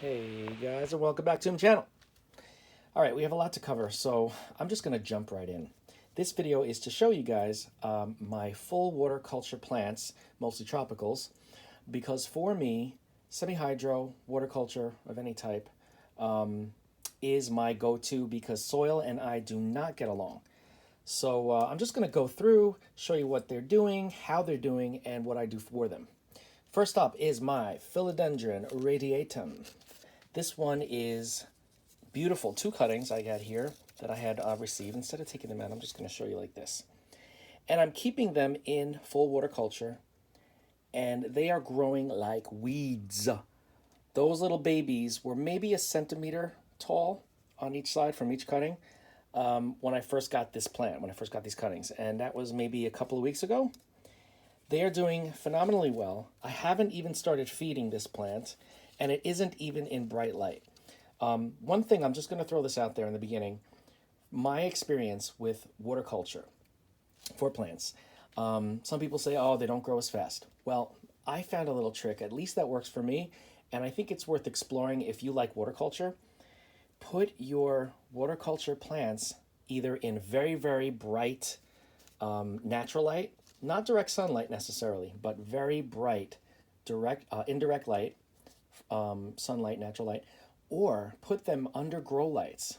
Hey guys, and welcome back to my channel. All right, we have a lot to cover, so I'm just going to jump right in. This video is to show you guys my full water culture plants, mostly tropicals, because for me, semi-hydro water culture of any type is my go-to because soil and I do not get along. So I'm just going to go through, show you what they're doing, how they're doing, and what I do for them. First up is my Philodendron radiatum. This one is beautiful. Two cuttings I got here that I had received. Instead of taking them out, I'm just going to show you like this. And I'm keeping them in full water culture, and they are growing like weeds. Those little babies were maybe a centimeter tall on each side from each cutting when I first got this plant, when I first got these cuttings. And that was maybe a couple of weeks ago. They are doing phenomenally well. I haven't even started feeding this plant, and it isn't even in bright light. One thing, I'm just going to throw this out there in the beginning. My experience with water culture for plants. Some people say, oh, they don't grow as fast. Well, I found a little trick, at least that works for me, and I think it's worth exploring if you like water culture. Put your water culture plants either in very, very bright natural light, not direct sunlight necessarily, but very bright, direct, indirect light, sunlight, natural light, or put them under grow lights,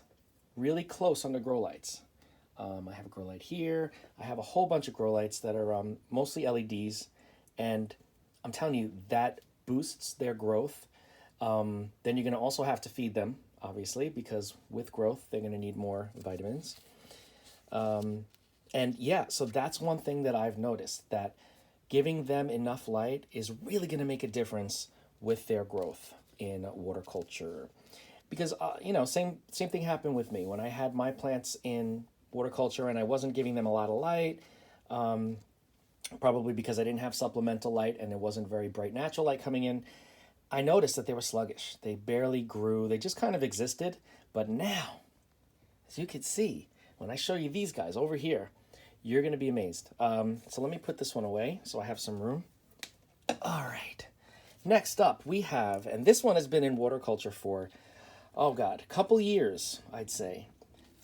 really close under grow lights. I have a grow light here. I have a whole bunch of grow lights that are mostly LEDs, and I'm telling you, that boosts their growth. Then you're going to also have to feed them, obviously, because with growth, they're going to need more vitamins. And yeah, so that's one thing that I've noticed, that giving them enough light is really going to make a difference with their growth in water culture. Because, you know, same thing happened with me. When I had my plants in water culture and I wasn't giving them a lot of light, probably because I didn't have supplemental light and it wasn't very bright natural light coming in, I noticed that they were sluggish. They barely grew. They just kind of existed. But now, as you can see, when I show you these guys over here, you're going to be amazed. So let me put this one away so I have some room. All right. Next up, we have, and this one has been in water culture for, oh God, a couple years, I'd say.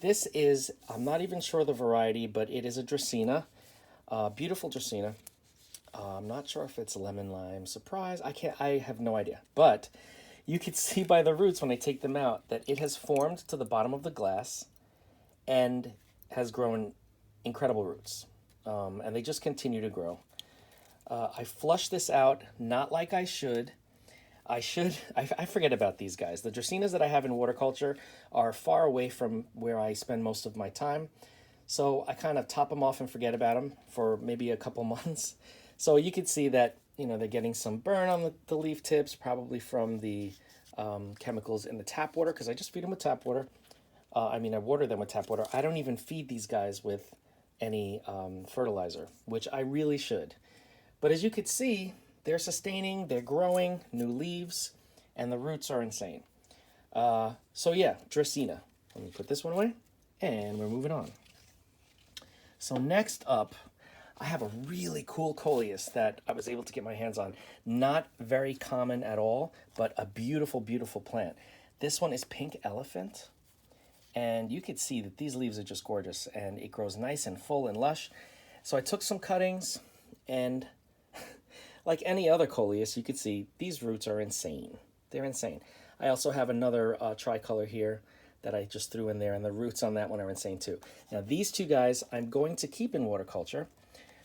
This is, I'm not even sure the variety, but it is a Dracaena, beautiful Dracaena. I'm not sure if it's lemon lime surprise. I have no idea. But you can see by the roots when I take them out that it has formed to the bottom of the glass and has grown incredible roots. And they just continue to grow. I flush this out, not like I should. I forget about these guys. The Dracaenas that I have in water culture are far away from where I spend most of my time. So I kind of top them off and forget about them for maybe a couple months. So you can see that, you know, they're getting some burn on the leaf tips, probably from the chemicals in the tap water, because I just feed them with tap water. I water them with tap water. I don't even feed these guys with any fertilizer, which I really should. But as you can see, they're sustaining, they're growing, new leaves, and the roots are insane. So yeah, Dracaena. Let me put this one away, and we're moving on. So next up, I have a really cool Coleus that I was able to get my hands on. Not very common at all, but a beautiful, beautiful plant. This one is pink elephant, and you can see that these leaves are just gorgeous, and it grows nice and full and lush. So I took some cuttings, and like any other Coleus, you can see these roots are insane. They're insane. I also have another tricolor here that I just threw in there, and the roots on that one are insane too. Now these two guys I'm going to keep in water culture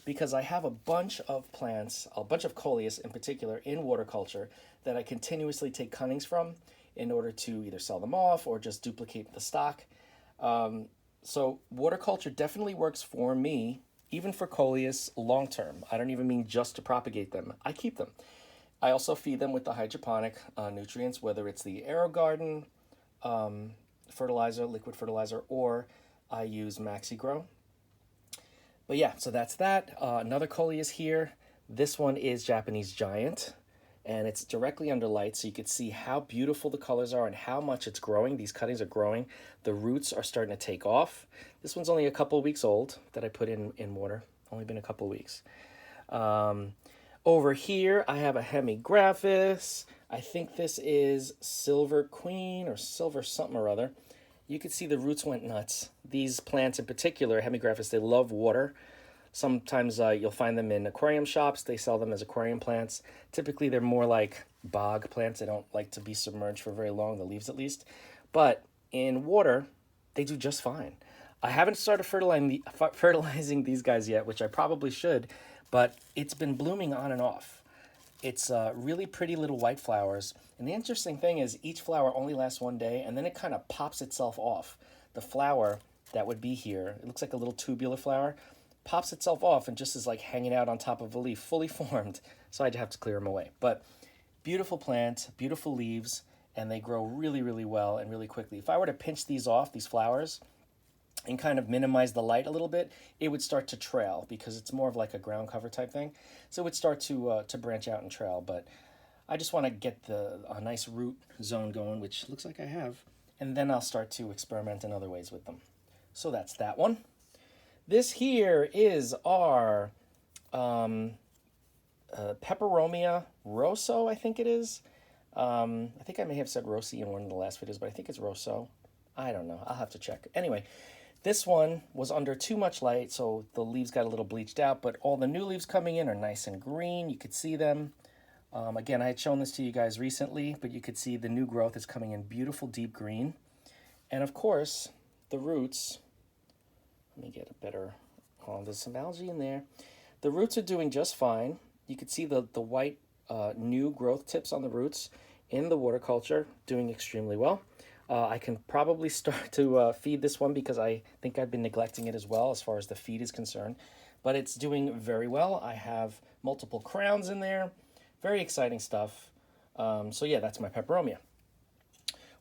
because I have a bunch of plants, a bunch of Coleus in particular in water culture that I continuously take cuttings from in order to either sell them off or just duplicate the stock. So water culture definitely works for me, even for Coleus long term. I don't even mean just to propagate them. I keep them. I also feed them with the hydroponic nutrients, whether it's the AeroGarden fertilizer, liquid fertilizer, or I use MaxiGrow. But yeah, so that's that. Another Coleus here. This one is Japanese Giant, and it's directly under light, so you can see how beautiful the colors are and how much it's growing. These cuttings are growing. The roots are starting to take off. This one's only a couple weeks old that I put in water. Only been a couple weeks. Over here, I have a Hemigraphis. I think this is Silver Queen or Silver something or other. You can see the roots went nuts. These plants in particular, Hemigraphis, they love water. Sometimes you'll find them in aquarium shops. They sell them as aquarium plants. Typically, they're more like bog plants. They don't like to be submerged for very long, the leaves at least. But in water, they do just fine. I haven't started fertilizing these guys yet, which I probably should, but it's been blooming on and off. It's really pretty little white flowers. And the interesting thing is each flower only lasts one day, and then it kind of pops itself off. The flower that would be here, it looks like a little tubular flower, pops itself off and just is like hanging out on top of a leaf, fully formed. So I'd have to clear them away. But beautiful plant, beautiful leaves, and they grow really, really well and really quickly. If I were to pinch these off, these flowers, and kind of minimize the light a little bit, it would start to trail because it's more of like a ground cover type thing. So it would start to branch out and trail. But I just want to get a nice root zone going, which looks like I have. And then I'll start to experiment in other ways with them. So that's that one. This here is our Peperomia rosso, I think it is. I think I may have said rossi in one of the last videos, but I think it's rosso. I don't know. I'll have to check. Anyway, this one was under too much light, so the leaves got a little bleached out, but all the new leaves coming in are nice and green. You could see them. Again, I had shown this to you guys recently, but you could see the new growth is coming in beautiful deep green. And of course, the roots, let me get a better, oh, there's some algae in there. The roots are doing just fine. You could see the white new growth tips on the roots in the water culture doing extremely well. I can probably start to feed this one because I think I've been neglecting it as well as far as the feed is concerned. But it's doing very well. I have multiple crowns in there. Very exciting stuff. So yeah, that's my Peperomia.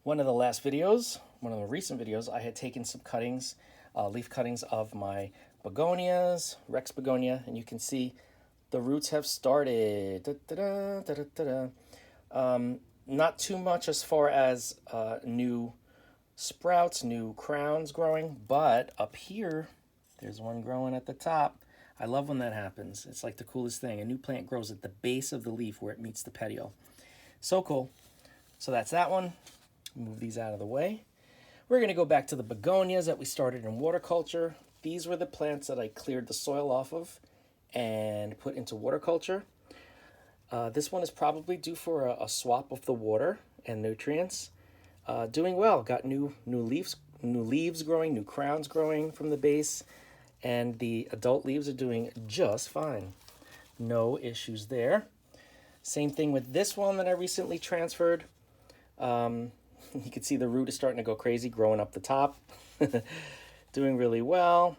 One of the last videos, one of the recent videos, I had taken some cuttings, leaf cuttings of my Begonias, Rex Begonia, and you can see the roots have started. Not too much as far as new sprouts, new crowns growing, but up here, there's one growing at the top. I love when that happens. It's like the coolest thing. A new plant grows at the base of the leaf where it meets the petiole. So cool. So that's that one. Move these out of the way. We're going to go back to the begonias that we started in water culture. These were the plants that I cleared the soil off of and put into water culture. This one is probably due for a swap of the water and nutrients. Doing well. Got new leaves growing, new crowns growing from the base, and the adult leaves are doing just fine. No issues there. Same thing with this one that I recently transferred. You can see the root is starting to go crazy, growing up the top. Doing really well.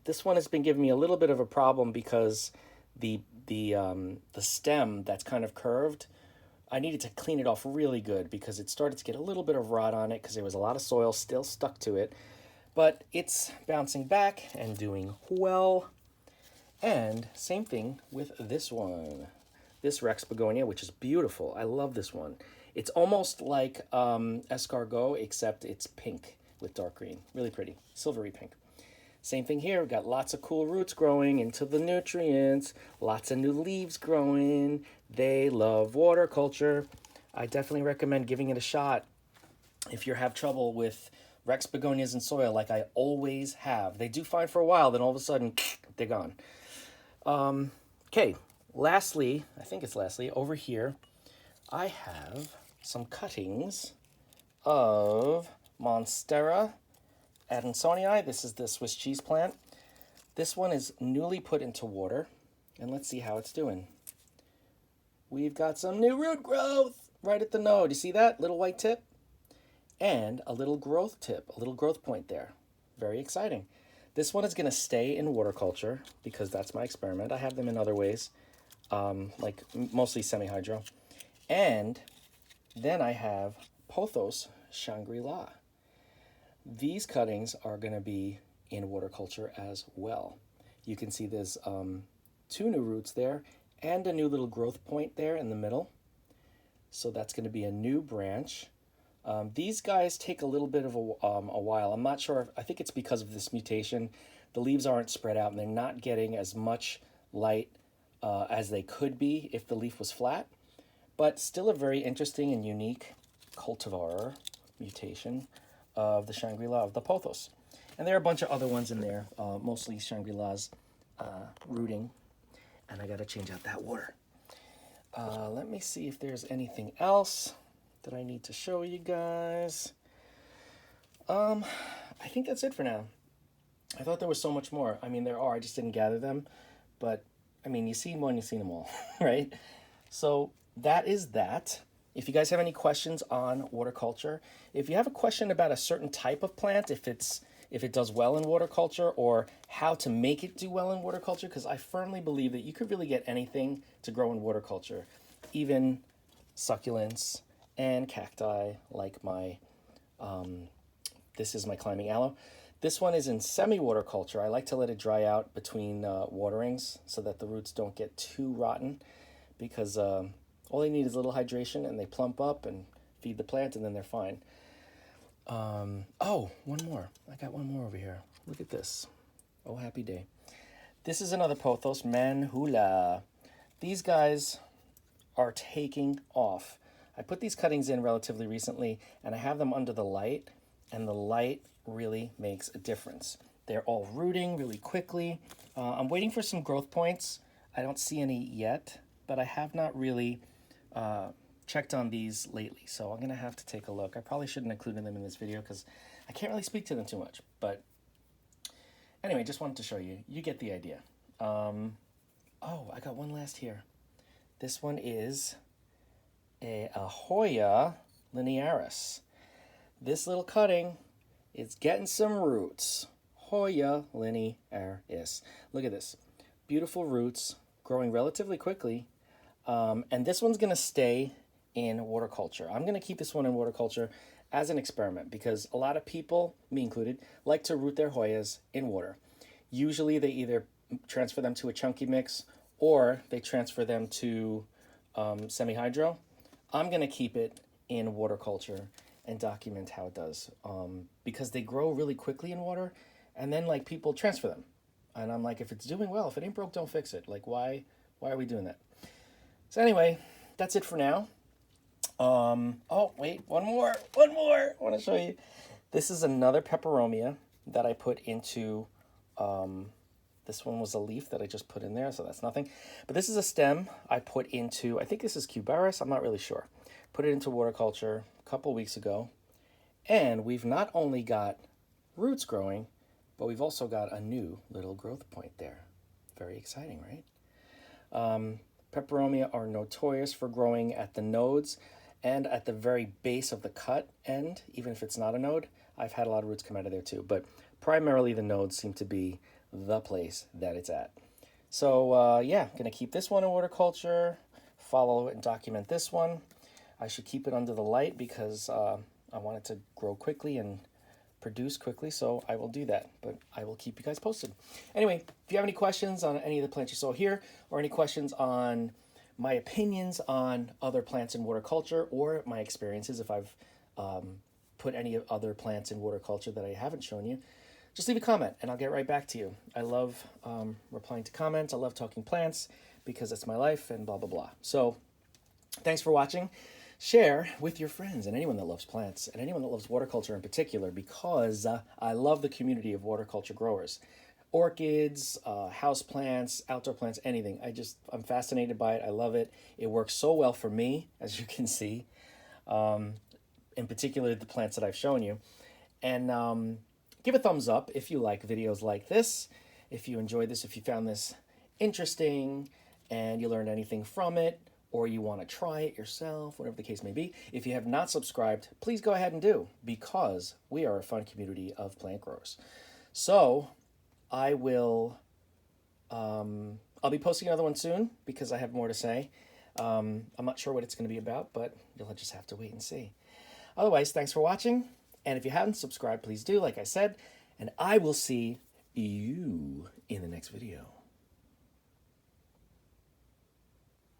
This one has been giving me a little bit of a problem because the stem that's kind of curved, I needed to clean it off really good because it started to get a little bit of rot on it because there was a lot of soil still stuck to it. But it's bouncing back and doing well. And same thing with this one. This Rex Begonia, which is beautiful. I love this one. It's almost like escargot, except it's pink with dark green. Really pretty. Silvery pink. Same thing here. We've got lots of cool roots growing into the nutrients. Lots of new leaves growing. They love water culture. I definitely recommend giving it a shot if you have trouble with Rex Begonias in soil like I always have. They do fine for a while, then all of a sudden, they're gone. Okay, lastly, I think it's lastly, over here, I have some cuttings of Monstera and Pothos. This is the Swiss cheese plant. This one is newly put into water, and let's see how it's doing. We've got some new root growth right at the node. You see that little white tip? And a little growth tip, a little growth point there. Very exciting. This one is going to stay in water culture because that's my experiment. I have them in other ways, like mostly semi-hydro. And then I have Pothos Shangri-La. These cuttings are going to be in water culture as well. You can see there's 2 new roots there and a new little growth point there in the middle. So that's going to be a new branch. These guys take a little bit of a while. I'm not sure. I think it's because of this mutation. The leaves aren't spread out and they're not getting as much light as they could be if the leaf was flat. but still a very interesting and unique cultivar mutation of the Shangri-La of the Pothos. And there are a bunch of other ones in there, mostly Shangri-Las rooting. And I got to change out that water. Let me see if there's anything else that I need to show you guys. I think that's it for now. I thought there was so much more. I mean, there are. I just didn't gather them. But, I mean, you see one, you've seen them all, right? So that is that. If you guys have any questions on water culture, if you have a question about a certain type of plant, if it does well in water culture, or how to make it do well in water culture, because I firmly believe that you could really get anything to grow in water culture, even succulents and cacti, like my, this is my climbing aloe. This one is in semi-water culture. I like to let it dry out between waterings so that the roots don't get too rotten, because all they need is a little hydration and they plump up and feed the plant and then they're fine. Oh, one more. I got one more over here. Look at this. Oh, happy day. This is another Pothos, Manhula. These guys are taking off. I put these cuttings in relatively recently and I have them under the light, and the light really makes a difference. They're all rooting really quickly. I'm waiting for some growth points. I don't see any yet, but I have not really checked on these lately, so I'm gonna have to take a look. I probably shouldn't include them in this video because I can't really speak to them too much, but anyway, just wanted to show you. You get the idea. Oh, I got one last here. This one is a Hoya linearis. This little cutting is getting some roots. Hoya linearis. Look at this. Beautiful roots, growing relatively quickly. And this one's gonna stay in water culture. I'm gonna keep this one in water culture as an experiment because a lot of people, me included, like to root their Hoyas in water. Usually they either transfer them to a chunky mix or they transfer them to semi-hydro. I'm gonna keep it in water culture and document how it does, because they grow really quickly in water and then like people transfer them. And I'm like, if it's doing well, if it ain't broke, don't fix it. Like, why are we doing that? So anyway, that's it for now. Oh, wait, one more. I want to show you. This is another Peperomia that I put into, this one was a leaf that I just put in there, so that's nothing. But this is a stem I put into, I think this is Cubaris, I'm not really sure. Put it into water culture a couple weeks ago. And we've not only got roots growing, but we've also got a new little growth point there. Very exciting, right? Peperomia are notorious for growing at the nodes and at the very base of the cut end, even if it's not a node. I've had a lot of roots come out of there too, but primarily the nodes seem to be the place that it's at. So yeah, gonna keep this one in water culture, follow and document this one. I should keep it under the light because I want it to grow quickly and produce quickly, so I will do that, but I will keep you guys posted. Anyway, if you have any questions on any of the plants you saw here, or any questions on my opinions on other plants in water culture, or my experiences if I've put any other plants in water culture that I haven't shown you, just leave a comment and I'll get right back to you. I love replying to comments. I love talking plants because it's my life and blah, blah, blah. So thanks for watching. Share with your friends and anyone that loves plants and anyone that loves water culture in particular, because I love the community of water culture growers. Orchids, house plants, outdoor plants, anything. I'm fascinated by it. I love it. It works so well for me, as you can see, in particular the plants that I've shown you. And give a thumbs up if you like videos like this, if you enjoyed this, if you found this interesting and you learned anything from it, or you want to try it yourself, whatever the case may be. If you have not subscribed, please go ahead and do, because we are a fun community of plant growers. So I will, I'll be posting another one soon because I have more to say. I'm not sure what it's going to be about, but you'll just have to wait and see. Otherwise, thanks for watching. And if you haven't subscribed, please do, like I said, and I will see you in the next video.